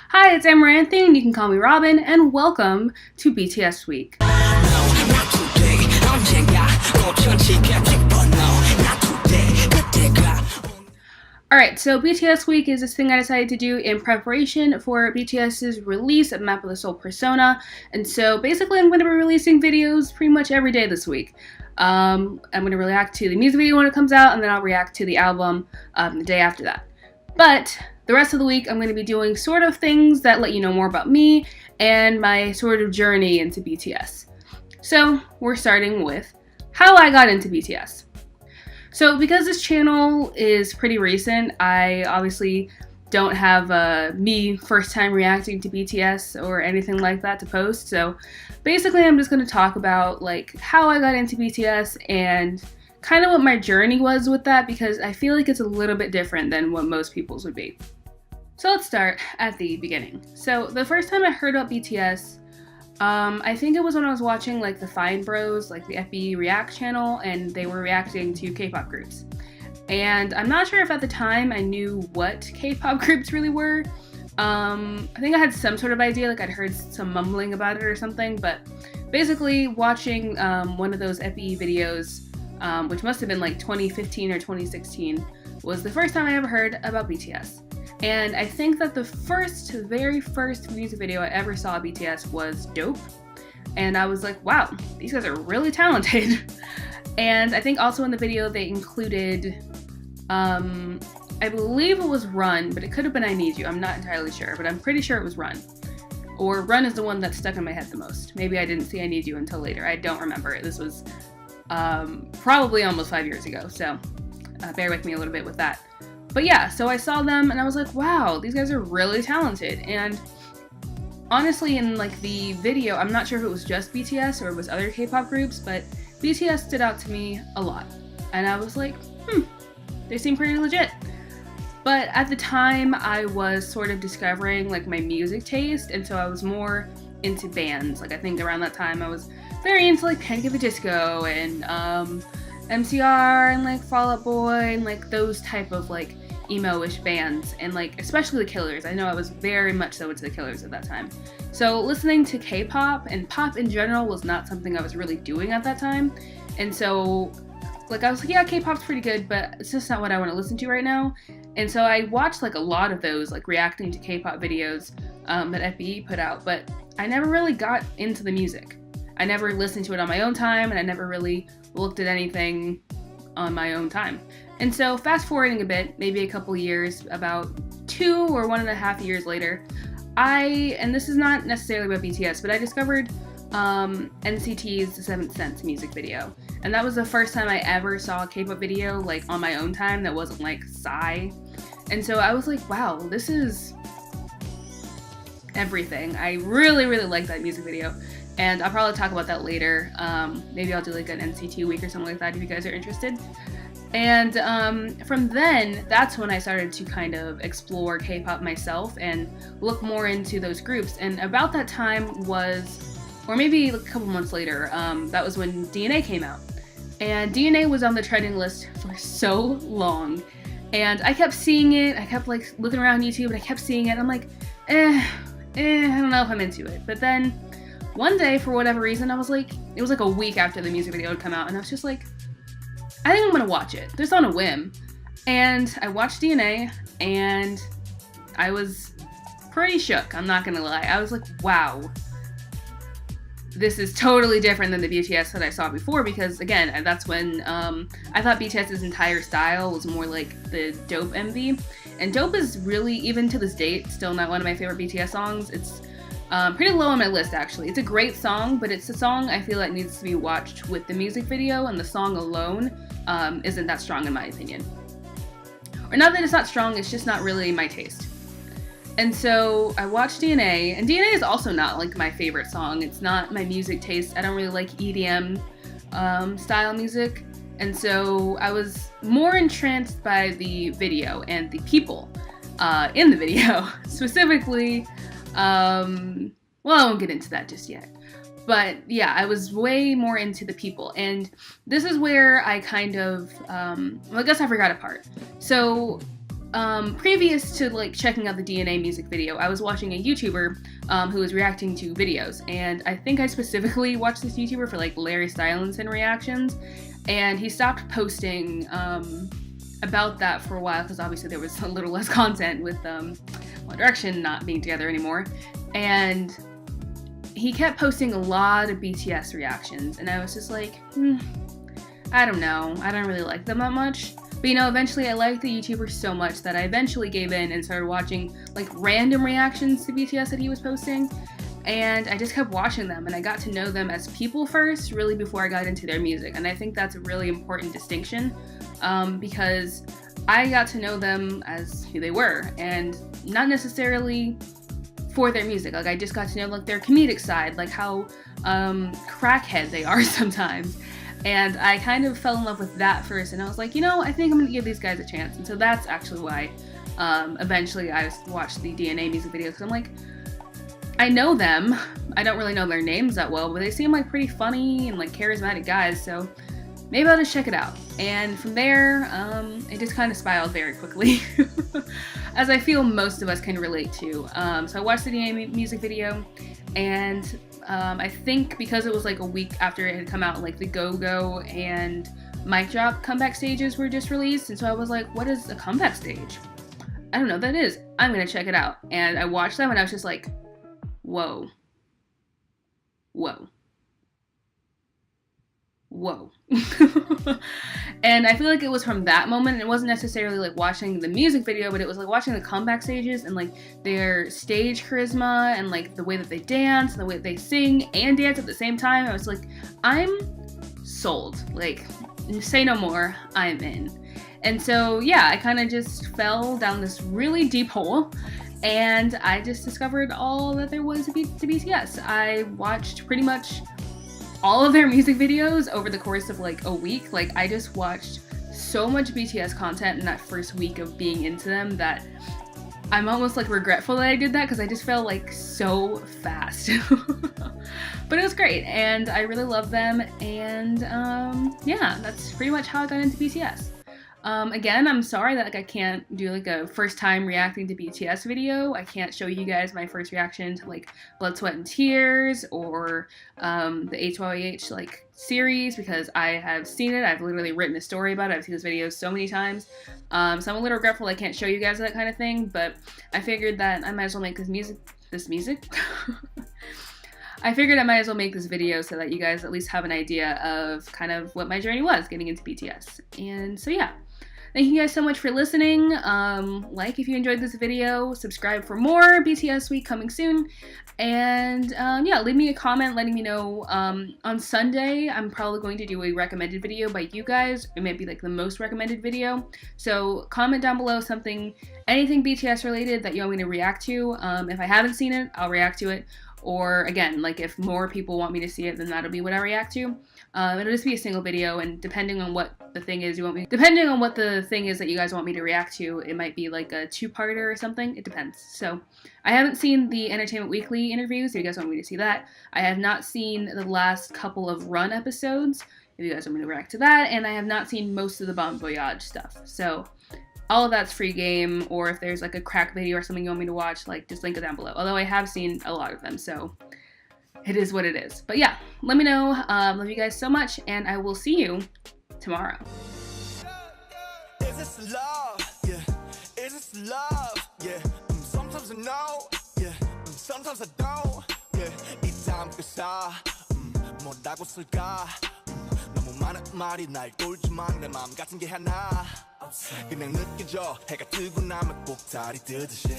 Hi, it's Amaranthi, and you can call me Robin, and welcome to BTS Week. Alright, so BTS Week is this thing I decided to do in preparation for BTS's release of Map of the Soul Persona, and so basically I'm going to be releasing videos pretty much every day this week. I'm going to react to the music video when it comes out, and then I'll react to the album the day after that. But the rest of the week I'm going to be doing sort of things that let you know more about me and my sort of journey into BTS. So we're starting with how I got into BTS. So because this channel is pretty recent, I obviously don't have me first time reacting to BTS or anything like that to post. So basically I'm just going to talk about like how I got into BTS and kind of what my journey was with that, because I feel like it's a little bit different than what most people's would be. So let's start at the beginning. So the first time I heard about BTS, I think it was when I was watching like the Fine Bros, like the FB React channel, and they were reacting to K-pop groups. And I'm not sure if at the time I knew what K-pop groups really were. I think I had some sort of idea, like I'd heard some mumbling about it or something, but basically watching one of those FB videos, which must have been like 2015 or 2016, was the first time I ever heard about BTS. And I think that the very first music video I ever saw of BTS was Dope. And I was like, wow, these guys are really talented. And I think also in the video they included, I believe it was Run, but it could have been I Need You. I'm not entirely sure, but I'm pretty sure it was Run. Or Run is the one that stuck in my head the most. Maybe I didn't see I Need You until later. I don't remember it. This was probably almost 5 years ago, so bear with me a little bit with that. But yeah, so I saw them and I was like, wow, these guys are really talented. And honestly, in like the video, I'm not sure if it was just BTS or it was other K-pop groups, but BTS stood out to me a lot. And I was like, they seem pretty legit. But at the time, I was sort of discovering like my music taste, and so I was more into bands. Like I think around that time I was very into like Panic! At the Disco and MCR and like Fall Out Boy and like those type of like emo-ish bands, and like especially the Killers. I know I was very much so into the Killers at that time. So listening to K-pop and pop in general was not something I was really doing at that time. And so like I was like, yeah, K-pop's pretty good, but it's just not what I want to listen to right now. And so I watched like a lot of those like reacting to K-pop videos that FBE put out, but I never really got into the music. I never listened to it on my own time, and I never really looked at anything on my own time. And so fast forwarding a bit, maybe a couple years, about 2 or 1.5 years later, and this is not necessarily about BTS, but I discovered NCT's The Seventh Sense music video. And that was the first time I ever saw a K-pop video like on my own time that wasn't like Psy. And so I was like, wow, this is everything. I really, really like that music video. And I'll probably talk about that later. Maybe I'll do like an NCT week or something like that if you guys are interested. And from then, that's when I started to kind of explore K-pop myself and look more into those groups. And about that time was, or maybe a couple months later, that was when DNA came out. And DNA was on the trending list for so long. And I kept seeing it, I kept like looking around YouTube and I kept seeing it. And I'm like, I don't know if I'm into it. But then one day, for whatever reason, I was like, it was like a week after the music video had come out, and I was just like, I think I'm gonna watch it, just on a whim. And I watched DNA, and I was pretty shook, I'm not gonna lie. I was like, wow, this is totally different than the BTS that I saw before, because again, that's when I thought BTS's entire style was more like the Dope MV. And Dope is really, even to this date, still not one of my favorite BTS songs. It's pretty low on my list, actually. It's a great song, but it's a song I feel like needs to be watched with the music video, and the song alone isn't that strong in my opinion. Or not that it's not strong, it's just not really my taste. And so I watched DNA, and DNA is also not like my favorite song. It's not my music taste. I don't really like EDM style music. And so I was more entranced by the video and the people in the video. Specifically, well, I won't get into that just yet. But yeah, I was way more into the people. And this is where I kind of, well, I guess I forgot a part. So previous to like checking out the DNA music video, I was watching a YouTuber who was reacting to videos, and I think I specifically watched this YouTuber for like Larry Stylinson reactions, and he stopped posting about that for a while because obviously there was a little less content with One Direction not being together anymore, and he kept posting a lot of BTS reactions, and I was just like, I don't know, I don't really like them that much. But you know, eventually I liked the YouTuber so much that I eventually gave in and started watching like random reactions to BTS that he was posting, and I just kept watching them, and I got to know them as people first, really, before I got into their music. And I think that's a really important distinction, because I got to know them as who they were, and not necessarily for their music. Like, I just got to know like their comedic side, like how crackhead they are sometimes. And I kind of fell in love with that first, and I was like, you know, I think I'm gonna give these guys a chance. And so that's actually why eventually I watched the DNA music videos, because I'm like, I know them. I don't really know their names that well, but they seem like pretty funny and like charismatic guys, so maybe I'll just check it out. And from there, it just kind of spiraled very quickly, as I feel most of us can relate to. So I watched the DNA music video, and I think because it was like a week after it had come out, like the Go-Go and Mic Drop comeback stages were just released, and so I was like, what is a comeback stage? I don't know what that is. I'm gonna check it out. And I watched them, and I was just like, whoa. Whoa. Whoa. And I feel like it was from that moment. It wasn't necessarily like watching the music video, but it was like watching the comeback stages and like their stage charisma and like the way that they dance and the way that they sing and dance at the same time. I was like, I'm sold. Like, say no more, I'm in. And so yeah, I kind of just fell down this really deep hole, and I just discovered all that there was to BTS. I watched pretty much all of their music videos over the course of like a week. Like, I just watched so much BTS content in that first week of being into them that I'm almost like regretful that I did that, because I just felt like so fast. But it was great, and I really love them, and yeah, that's pretty much how I got into BTS. Again, I'm sorry that like I can't do like a first time reacting to BTS video. I can't show you guys my first reaction to like Blood, Sweat, and Tears or the HYH like series, because I have seen it. I've literally written a story about it. I've seen those videos so many times. So I'm a little regretful I can't show you guys that kind of thing, but I figured that I might as well make this music. I figured I might as well make this video so that you guys at least have an idea of kind of what my journey was getting into BTS. And so yeah. Thank you guys so much for listening. Like if you enjoyed this video, subscribe for more BTS week coming soon, and yeah, leave me a comment letting me know. On Sunday, I'm probably going to do a recommended video by you guys. It might be like the most recommended video, so comment down below anything BTS related that you want me to react to. If I haven't seen it, I'll react to it. Or again, like if more people want me to see it, then that'll be what I react to. It'll just be a single video, and depending on what the thing is that you guys want me to react to, it might be like a two-parter or something. It depends. So I haven't seen the Entertainment Weekly interviews, if you guys want me to see that. I have not seen the last couple of Run episodes, if you guys want me to react to that, and I have not seen most of the Bon Voyage stuff. So all of that's free game, or if there's like a crack video or something you want me to watch, like just link it down below. Although I have seen a lot of them, so it is what it is. But yeah, let me know. Love you guys so much, and I will see you tomorrow. Is this love? Yeah. Is this love? Yeah. Sometimes I know. Yeah. Sometimes I don't. Yeah. 이 다음 그사 뭐라고 쓸까? 너무 많은 말이 날 돌지만 내 마음 같은 게 하나. 그냥 느껴져. 해가 뜨고 나면 꼭 달이 뜨듯이.